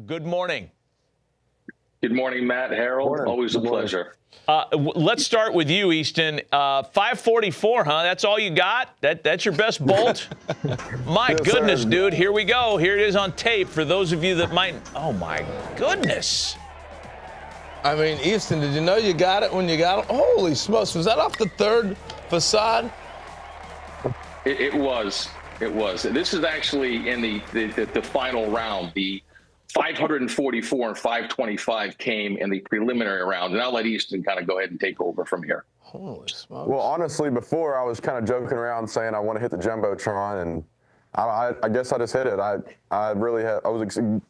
Good morning. Good morning, Matt, Harold. Morning. Always a pleasure. Let's start with you, Easton. 544, huh? That's all you got? That's your best bolt? My Yes, goodness, sir. dude. Here we go. Here it is on tape for those of you that might. Oh, my goodness. I mean, Easton, did you know you got it when you got it? Holy smokes. Was that off the third facade? It was. It was. This is actually in the final round. The 544 and 525 came in the preliminary round. And I'll let Easton kind of go ahead and take over from here. Holy smokes. Well, honestly, before I was kind of joking around saying I want to hit the Jumbotron, and I guess I just hit it. I really had,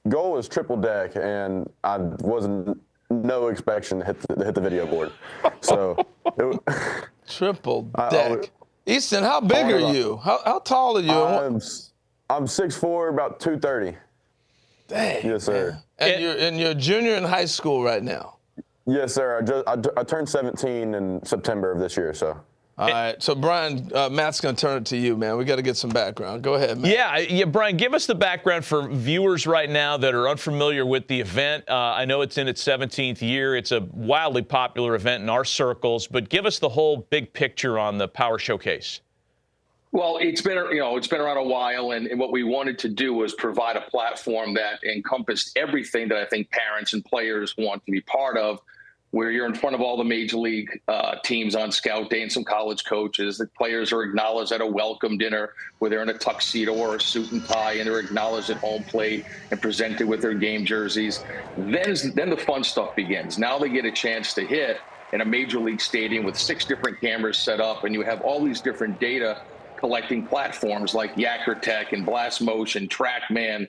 goal was triple deck, and I wasn't no expectation to hit the video board. So Triple deck. Easton, how big are you? How tall are you? I'm 6'4", about 230. Dang. Yes, sir. And you're a junior in high school right now. Yes, sir. I turned 17 in September of this year, so. All right. So, Brian, Matt's going to turn it to you, man. We got to get some background. Go ahead, Matt. Yeah, Brian, give us the background for viewers right now that are unfamiliar with the event. I know it's in its 17th year. It's a wildly popular event in our circles, but give us the whole big picture on the Power Showcase. Well, it's been around a while, and what we wanted to do was provide a platform that encompassed everything that I think parents and players want to be part of, where you're in front of all the major league teams on scout day and some college coaches. The players are acknowledged at a welcome dinner where they're in a tuxedo or a suit and tie, and they're acknowledged at home plate and presented with their game jerseys. Then the fun stuff begins. Now they get a chance to hit in a major league stadium with 6 different cameras set up, and you have all these different data collecting platforms like Yacker Tech and Blast Motion, TrackMan,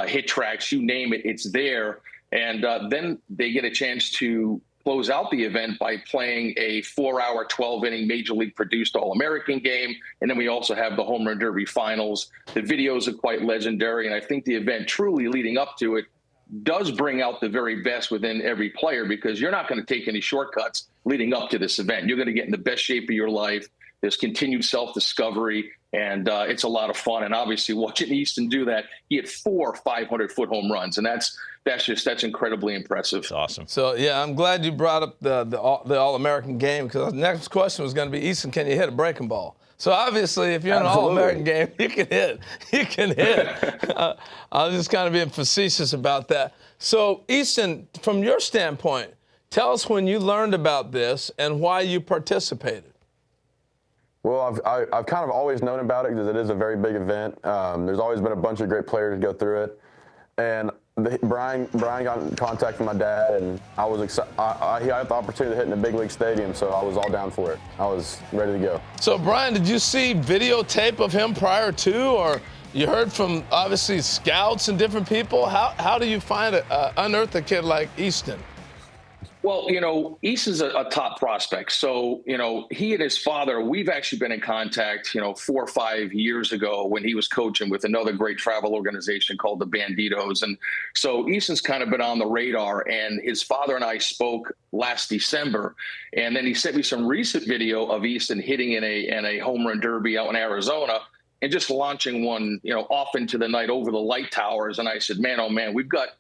Hit Tracks, you name it, it's there. And then they get a chance to close out the event by playing a 4-hour, 12-inning Major League produced All-American game. And then we also have the Home Run Derby finals. The videos are quite legendary, and I think the event truly leading up to it does bring out the very best within every player, because you're not going to take any shortcuts leading up to this event. You're going to get in the best shape of your life. There's continued self-discovery, and it's a lot of fun. And obviously, watching Easton do that, he hit 4 500-foot home runs, and that's incredibly impressive. It's awesome. So, yeah, I'm glad you brought up the All-American game, because the next question was going to be, Easton, can you hit a breaking ball? So, obviously, if you're in an All-American game, you can hit. You can hit. I was just kind of being facetious about that. So, Easton, from your standpoint, tell us when you learned about this and why you participated. Well, I've kind of always known about it because it is a very big event. There's always been a bunch of great players go through it. And Brian got in contact with my dad, and I was excited. He had the opportunity to hit in a big league stadium, so I was all down for it. I was ready to go. So, Brian, did you see videotape of him prior to, or you heard from, obviously, scouts and different people? How do you unearth a kid like Easton? Well, Easton's a top prospect. So, he and his father, we've actually been in contact, 4 or 5 years ago when he was coaching with another great travel organization called the Banditos. And so Easton's kind of been on the radar, and his father and I spoke last December. And then he sent me some recent video of Easton hitting in a home run derby out in Arizona and just launching one, off into the night over the light towers. And I said, man, oh man, we've got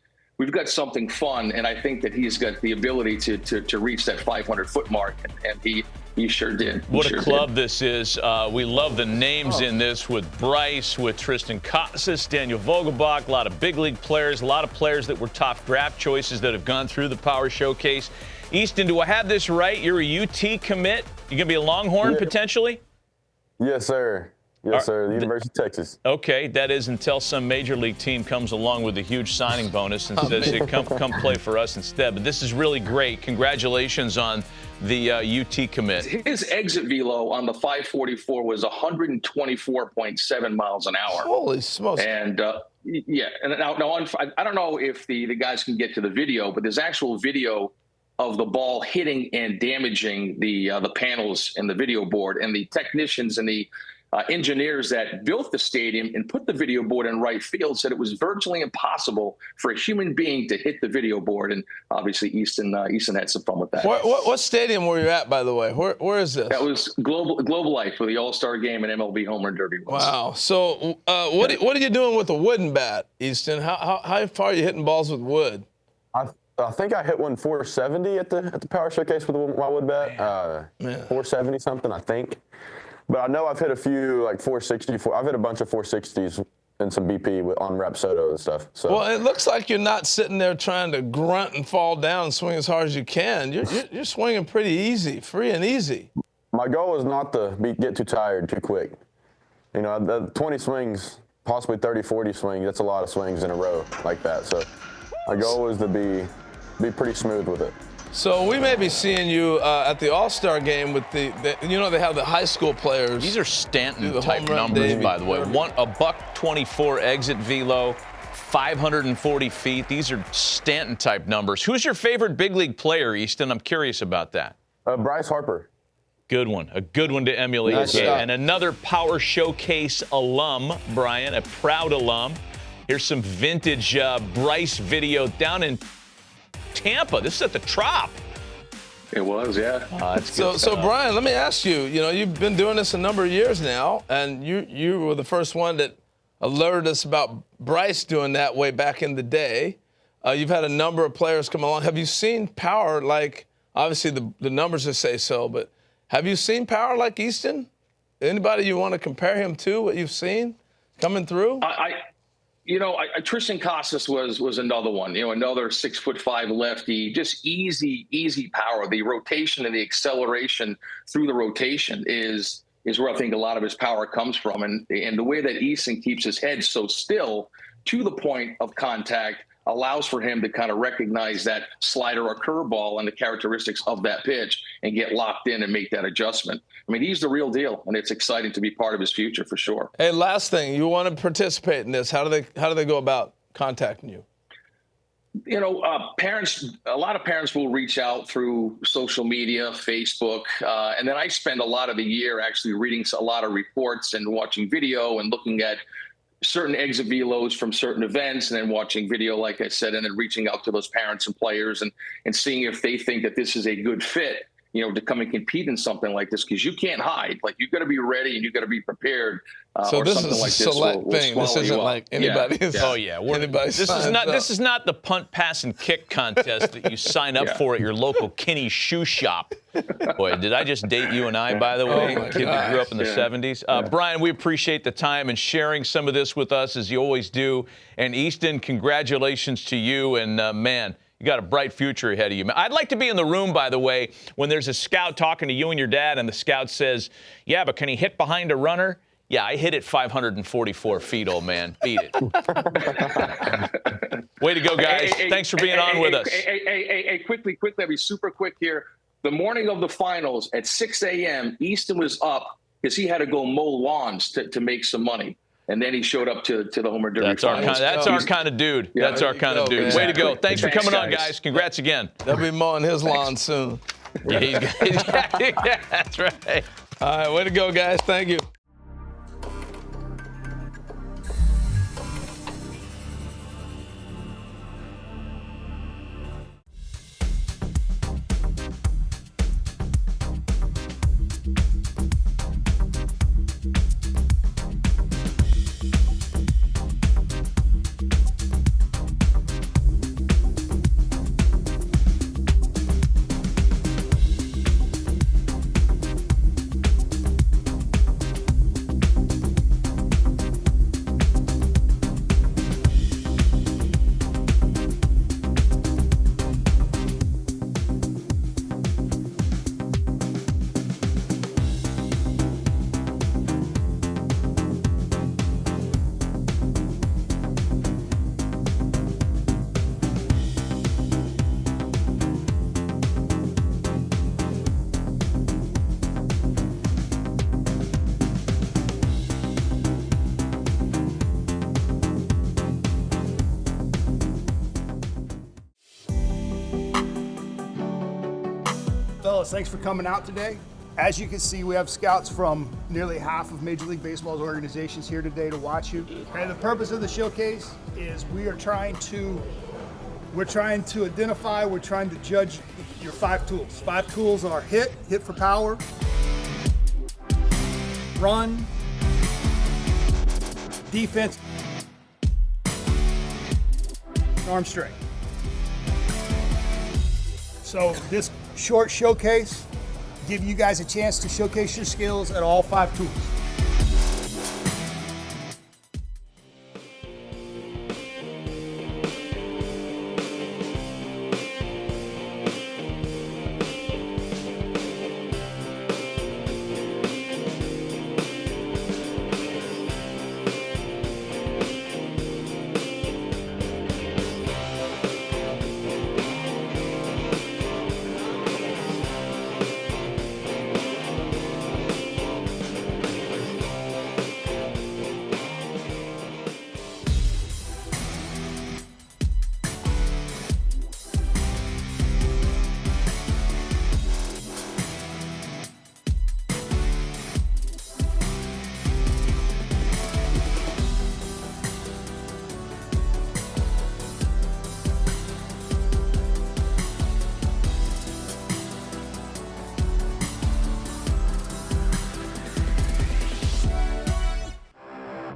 something fun, and I think that he's got the ability to reach that 500-foot mark, and he sure did. What a club this is. We love the names in this with Bryce, with Tristan Casas, Daniel Vogelbach, a lot of big league players, a lot of players that were top draft choices that have gone through the Power Showcase. Easton, do I have this right? You're a UT commit? You're going to be a Longhorn potentially? Yes, sir. Yes, sir. The University of Texas. Okay, that is until some major league team comes along with a huge signing bonus and says, hey, come play for us instead. But this is really great. Congratulations on the UT commit. His exit velo on the 544 was 124.7 miles an hour. Holy smokes. And, yeah, and now I don't know if the guys can get to the video, but there's actual video of the ball hitting and damaging the panels in the video board, and the technicians and the engineers that built the stadium and put the video board in right field said it was virtually impossible for a human being to hit the video board. And obviously Easton had some fun with that. What stadium were you at, by the way? Where is this? That was Global Life for the All-Star Game and MLB Home Run Derby. Wow. So what are you doing with a wooden bat, Easton? How far are you hitting balls with wood? I think I hit one 470 at the Power Showcase with my wood bat. 470 something, I think. But I know I've hit a few like 460. I've hit a bunch of 460s and some BP on Rapsodo and stuff. So. Well, it looks like you're not sitting there trying to grunt and fall down and swing as hard as you can. You're swinging pretty easy, free and easy. My goal is not to get too tired too quick. You know, the 20 swings, possibly 30, 40 swings, that's a lot of swings in a row like that. So my goal is to be pretty smooth with it. So we may be seeing you at the All-Star game with they have the high school players. These are Stanton-type numbers, by the way. A $1.24 exit velo, 540 feet. These are Stanton-type numbers. Who's your favorite big league player, Easton? I'm curious about that. Bryce Harper. Good one. A good one to emulate. Nice And another Power Showcase alum, Brian, a proud alum. Here's some vintage Bryce video down in Tampa. This is at the Trop. It was, yeah. That's good So Brian, let me ask you. You know, you've been doing this a number of years now, and you were the first one that alerted us about Bryce doing that way back in the day. You've had a number of players come along. Have you seen power like? Obviously, the numbers just say so, but have you seen power like Easton? Anybody you want to compare him to? What you've seen coming through? Tristan Casas was another one. Another 6'5" lefty. Just easy power. The rotation and the acceleration through the rotation is where I think a lot of his power comes from. And the way that Easton keeps his head so still to the point of contact allows for him to kind of recognize that slider or curveball and the characteristics of that pitch and get locked in and make that adjustment. I mean, he's the real deal, and it's exciting to be part of his future for sure. Hey, last thing, you want to participate in this? How do they go about contacting you? Parents, a lot of parents will reach out through social media, Facebook, and then I spend a lot of the year actually reading a lot of reports and watching video and looking at certain exit velos from certain events, and then watching video, like I said, and then reaching out to those parents and players and seeing if they think that this is a good fit, to come and compete in something like this, because you can't hide. Like, you've got to be ready and you've got to be prepared. So this is a select thing. This isn't like anybody's. Oh yeah, this is not the punt, pass, and kick contest that you sign up for at your local Kinney shoe shop. Boy, did I just date you and I, by the way? Kid that grew up in the 70s. Brian, we appreciate the time and sharing some of this with us, as you always do. And Easton, congratulations to you. And man, you got a bright future ahead of you. I'd like to be in the room, by the way, when there's a scout talking to you and your dad, and the scout says, "Yeah, but can he hit behind a runner?" Yeah, I hit it 544 feet, old man. Beat it. Way to go, guys. Thanks for being on with us. Quickly, I'll be super quick here. The morning of the finals at 6 a.m., Easton was up because he had to go mow lawns to make some money. And then he showed up to the Homer Derby finals. That's our kind of dude. Yeah, that's our kind of dude. Exactly. Way to go. Thanks for coming on, guys. Congrats again. They'll be mowing his lawn soon. Yeah, that's right. All right, way to go, guys. Thank you. Fellas, thanks for coming out today. As you can see, we have scouts from nearly half of Major League Baseball's organizations here today to watch you. And the purpose of the showcase is we're trying to identify, we're trying to judge your 5 tools. 5 tools are hit for power, run, defense, arm strength. So this short showcase give you guys a chance to showcase your skills at all 5 tools.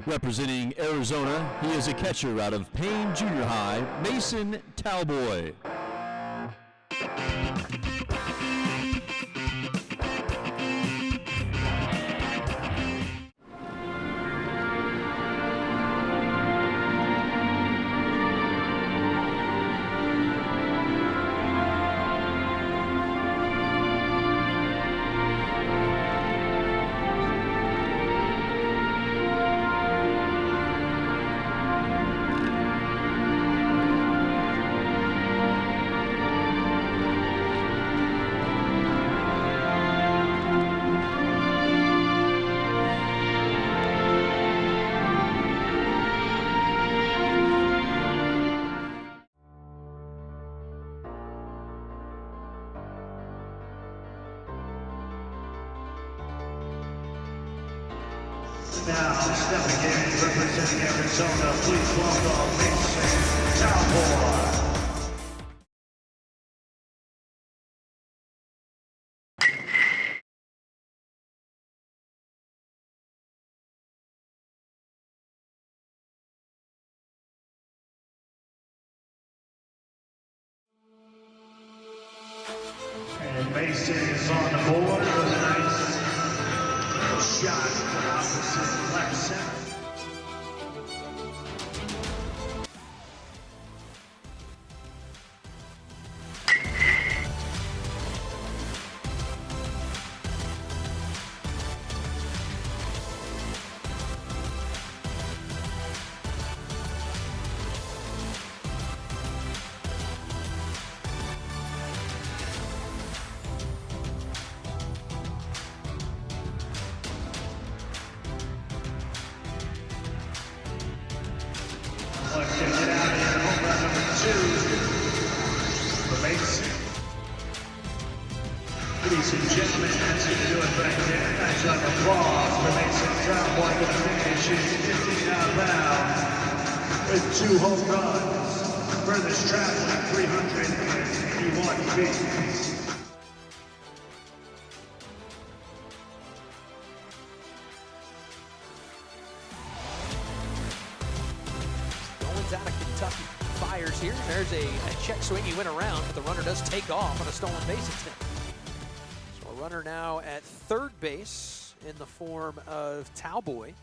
Representing Arizona, he is a catcher out of Payne Junior High, Mason Talboy. Now, stepping in, representing Arizona, please welcome Mason Talboy. And Mason is on the board with a nice shot opposite left center. Let's get it out here. Home run number 2 for Mason. Ladies and gentlemen, that's going to do it right there. Nice round of applause for Mason Talboy. Going to finish his 15 out round with 2 home runs. Furthest traveling 381 feet. Out of Kentucky fires here. There's a check swing. He went around, but the runner does take off on a stolen base attempt. So a runner now at third base in the form of Talboy.